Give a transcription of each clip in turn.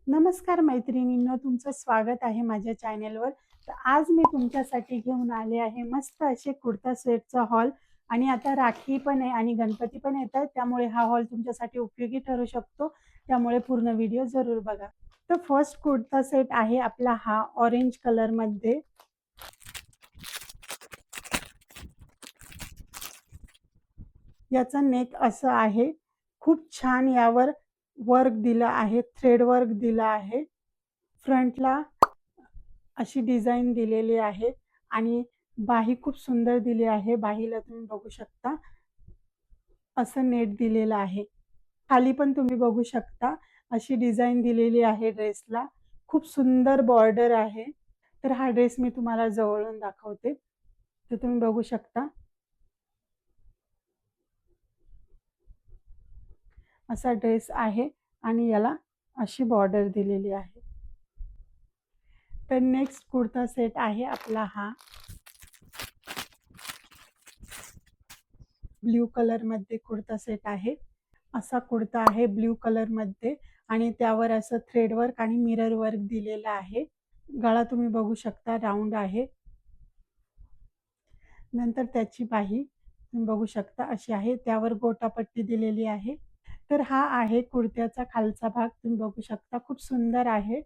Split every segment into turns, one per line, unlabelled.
नमस्कार मैत्रिणींनो, तुमचं स्वागत आहे माझ्या चॅनेलवर. तर आज मी तुमच्यासाठी घेऊन आले आहे मस्त असे कुर्ता सेटचा हॉल. आणि आता राखी पण आहे आणि गणपती पण येत आहेत, त्यामुळे हा हॉल तुमच्यासाठी उपयोगी ठरू शकतो. त्यामुळे पूर्ण व्हिडिओ जरूर बघा. तर फर्स्ट कुर्ता सेट आहे आपला हा ऑरेंज कलर मध्ये. याचा नेक असं आहे, खूप छान यावर वर्क दिलं आहे, थ्रेड वर्क दिलं आहे. फ्रंटला अशी डिझाईन दिलेली आहे आणि बाही खूप सुंदर दिली आहे. बाहीला तुम्ही बघू शकता असं नेट दिलेलं आहे. खाली पण तुम्ही बघू शकता अशी डिझाईन दिलेली आहे ड्रेसला. खूप सुंदर बॉर्डर आहे. तर हा ड्रेस मी तुम्हाला जवळून दाखवते. तर तुम्ही बघू शकता असा ड्रेस आहे आणि याला अशी बॉर्डर दिलेली आहे. तर नेक्स्ट कुर्ता सेट आहे आपला हा ब्ल्यू कलर मध्ये कुर्ता सेट आहे. असा कुर्ता आहे ब्ल्यू कलर मध्ये आणि त्यावर असं थ्रेड वर्क आणि मिरर वर्क दिलेला आहे. गळा तुम्ही बघू शकता राऊंड आहे. नंतर त्याची बाही तुम्ही बघू शकता अशी आहे, त्यावर गोटापट्टी दिलेली आहे. तर हा आहे कुर्त्याचा खालचा भाग. तुम्ही बघू शकता खूप सुंदर आहे.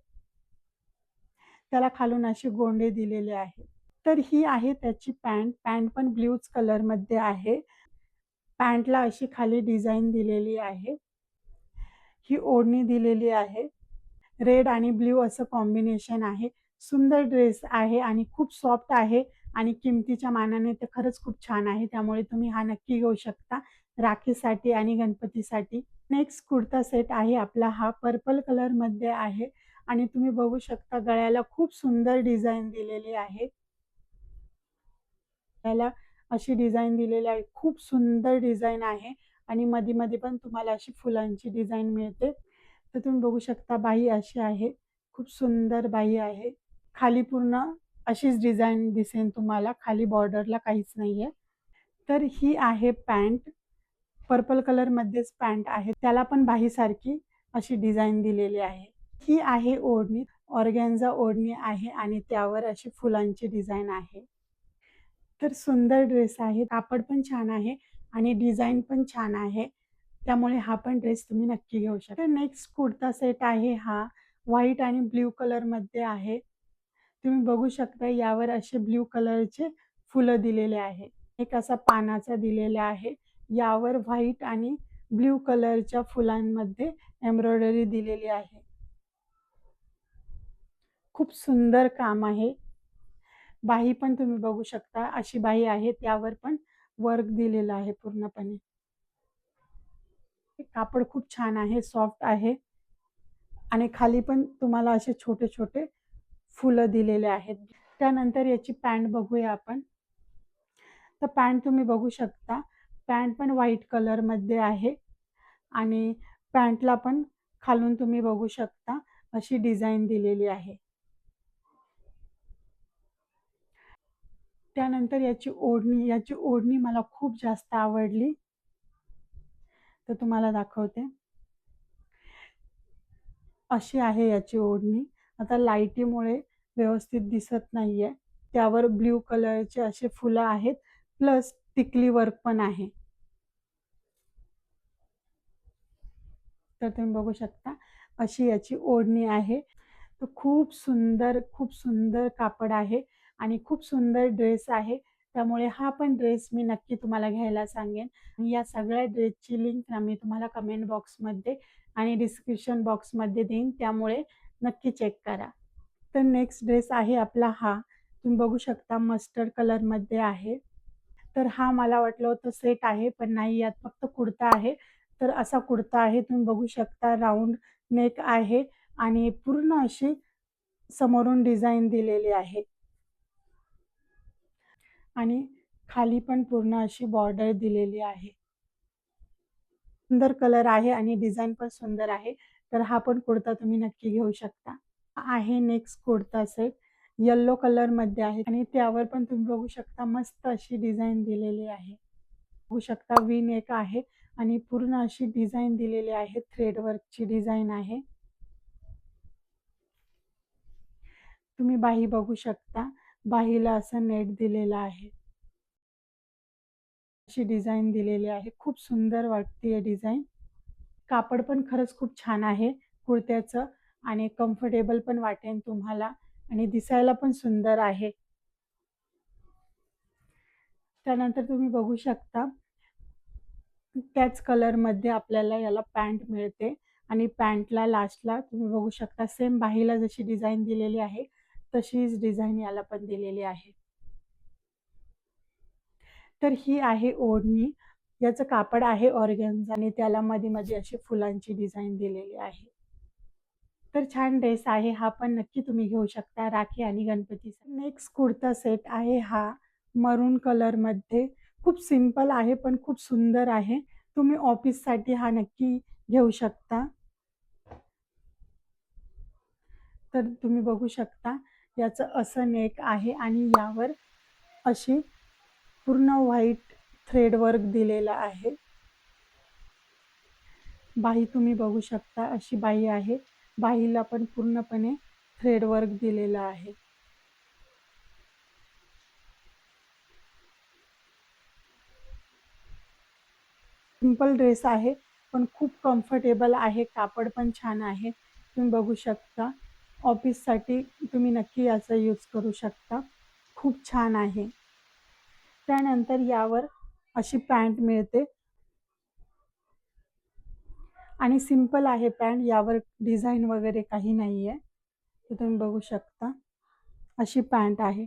त्याला खालून असे गोंडे दिलेले आहे. तर ही आहे त्याची पॅन्ट. पॅन्ट पण ब्ल्यूच कलर मध्ये आहे. पॅन्टला अशी खाली डिझाईन दिलेली आहे. ही ओढणी दिलेली आहे. रेड आणि ब्ल्यू असं कॉम्बिनेशन आहे. सुंदर ड्रेस आहे आणि खूप सॉफ्ट आहे आणि किमतीच्या मानाने ते खरंच खूप छान आहे. त्यामुळे तुम्ही हा नक्की घेऊ शकता राखीसाठी आणि गणपतीसाठी. नेक्स्ट कुर्ता सेट आहे आपला हा पर्पल कलर मध्ये आहे आणि तुम्ही बघू शकता गळ्याला खूप सुंदर डिझाईन दिलेली आहे. त्याला अशी डिझाईन दिलेली आहे. खूप सुंदर डिझाईन आहे आणि मध्ये मध्ये पण तुम्हाला अशी फुलांची डिझाईन मिळते. तर तुम्ही बघू शकता बाही अशी आहे. खूप सुंदर बाही आहे. खाली पूर्ण अशीच डिझाईन दिसेल तुम्हाला. खाली बॉर्डरला काहीच नाहीये. तर ही आहे पॅन्ट. पर्पल कलर मध्येच पॅन्ट आहे. त्याला पण बाहीसारखी अशी डिझाईन दिलेली आहे. ही आहे ओढणी. ऑर्गॅन्झा ओढणी आहे आणि त्यावर अशी फुलांची डिझाईन आहे. तर सुंदर ड्रेस आहे. कापड पण छान आहे आणि डिझाईन पण छान आहे. त्यामुळे हा पण ड्रेस तुम्ही नक्की घेऊ शकता. तर नेक्स्ट कुर्ता सेट आहे हा व्हाईट आणि ब्ल्यू कलर मध्ये आहे. तुम्ही बघू शकता यावर असे ब्ल्यू कलरचे फुलं दिलेले आहे. एक असा पानाचा दिलेला आहे. यावर व्हाईट आणि ब्ल्यू कलरच्या फुलांमध्ये एम्ब्रॉयडरी दिलेली आहे. खूप सुंदर काम आहे. बाही पण तुम्ही बघू शकता अशी बाही आहे. त्यावर पण वर्क दिलेलं आहे पूर्णपणे. कापड खूप छान आहे, सॉफ्ट आहे आणि खाली पण तुम्हाला असे छोटे छोटे फुलं दिलेले आहेत. त्यानंतर याची पॅन्ट बघूया आपण. तर पॅन्ट तुम्ही बघू शकता. पॅन्ट पण व्हाईट कलर मध्ये आहे आणि पॅन्टला पण खालून तुम्ही बघू शकता अशी डिझाईन दिलेली आहे. त्यानंतर याची ओढणी मला खूप जास्त आवडली. तर तुम्हाला दाखवते. अशी आहे याची ओढणी. आता लाईटीमुळे व्यवस्थित दिसत नाहीये. त्यावर ब्ल्यू कलरचे असे फुलं आहेत प्लस टिकली वर्क पण आहे. तर तुम्ही बघू शकता अशी याची ओढणी आहे. तर खूप सुंदर कापड आहे आणि खूप सुंदर ड्रेस आहे. त्यामुळे हा पण ड्रेस मी नक्की तुम्हाला घ्यायला सांगेन. आणि या सगळ्या ड्रेसची लिंक मी तुम्हाला कमेंट बॉक्समध्ये आणि डिस्क्रिप्शन बॉक्समध्ये देईन, त्यामुळे नक्की चेक करा. तर नेक्स्ट ड्रेस आहे आपला हा. तुम्ही बघू शकता मस्टर्ड कलरमध्ये आहे. तर हा मला वाटलं होतं सेट आहे, पण नाही, यात फक्त कुर्ता आहे. तर असा कुर्ता आहे. तुम्ही बघू शकता राउंड नेक आहे आणि पूर्ण अशी समोरून डिझाईन दिलेली आहे आणि खाली पण पूर्ण अशी बॉर्डर दिलेली आहे. सुंदर कलर आहे आणि डिझाईन पण सुंदर आहे. तर हा पण कुर्ता तुम्ही नक्की घेऊ शकता. आहे next kurta set yellow colour मध्ये आहे आणि त्यावर पण तुम्ही बघू शकता मस्त अशी डिझाईन दिलेली आहे. बघू शकता वी नेक आहे आणि पूर्ण अशी डिझाईन दिलेली आहे. थ्रेड वर्कची डिझाईन आहे. तुम्ही बाही बघू शकता. बाहीला असं नेट दिलेलं आहे. अशी डिझाइन दिलेली आहे. खूप सुंदर वाटते डिझाइन. कापड पण खरंच खूप छान आहे कुर्त्याचं आणि कम्फर्टेबल पण वाटेल तुम्हाला आणि दिसायला पण सुंदर आहे. त्यानंतर तुम्ही बघू शकता त्याच कलरमध्ये आपल्याला याला पॅन्ट मिळते आणि पॅन्टला लास्टला तुम्ही बघू शकता सेम बाहीला जशी डिझाइन दिलेली आहे, तशीच डिझाइन याला पण दिलेली आहे. तर ही आहे ओढणी. याचं कापड आहे ऑर्गन्झा आणि त्याला मध्ये-मध्ये अशी फुलांची डिझाइन दिलेली आहे. तर छान ड्रेस आहे. हा पण नक्की तुम्ही घेऊ शकता राखी आणि गणपतीसाठी. नेक्स्ट कुर्ता सेट आहे हा मरून कलरमध्ये. खूप सिंपल आहे पण खूप सुंदर आहे. तुम्ही ऑफिससाठी हा नक्की घेऊ शकता. तर तुम्ही बघू शकता याचं असं नेक आहे आणि यावर अशी पूर्ण व्हाईट थ्रेड वर्क दिलेलं आहे. बाही तुम्ही बघू शकता अशी बाही आहे. बाहीला पण पूर्णपणे थ्रेड वर्क दिलेलं आहे. सिंपल ड्रेस आहे, पण खूप कम्फर्टेबल आहे. कापड पण छान आहे. तुम्ही बघू शकता. ऑफिससाठी तुम्ही नक्की याचा यूज करू शकता. खूप छान आहे. त्यानंतर यावर अशी पॅन्ट मिळते आणि सिंपल आहे पॅन्ट. यावर डिझाइन वगैरे काही नाही आहे. तर तुम्ही बघू शकता. अशी पॅन्ट आहे.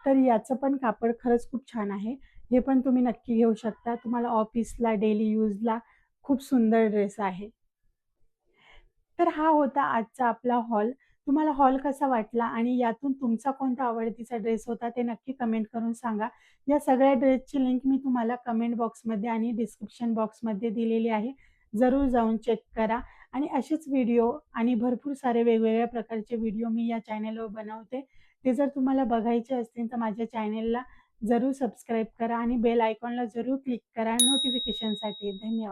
तर याचं पण कापड खरंच खूप छान आहे. हे पण तुम्ही नक्की घेऊ शकता. तुम्हाला ऑफिसला, डेली यूजला खूप सुंदर ड्रेस आहे. तर हा होता आजचा आपला हॉल. तुम्हाला हॉल कसा वाटला आणि यातून तुमचा कोणता आवडतीचा ड्रेस होता ते नक्की कमेंट करून सांगा. या सगळ्या ड्रेसची लिंक मी तुम्हाला कमेंट बॉक्समध्ये आणि डिस्क्रिप्शन बॉक्समध्ये दिलेली आहे. जरूर जाऊन चेक करा आणि असेच व्हिडिओ आणि भरपूर सारे वेगवेगळ्या प्रकारचे व्हिडिओ मी या चॅनलवर बनवते. ते जर तुम्हाला बघायचे असतील तर माझ्या चॅनलला जरूर सबस्क्राईब करा आणि बेल आयकॉनला जरूर क्लिक करा नोटिफिकेशनसाठी. धन्यवाद.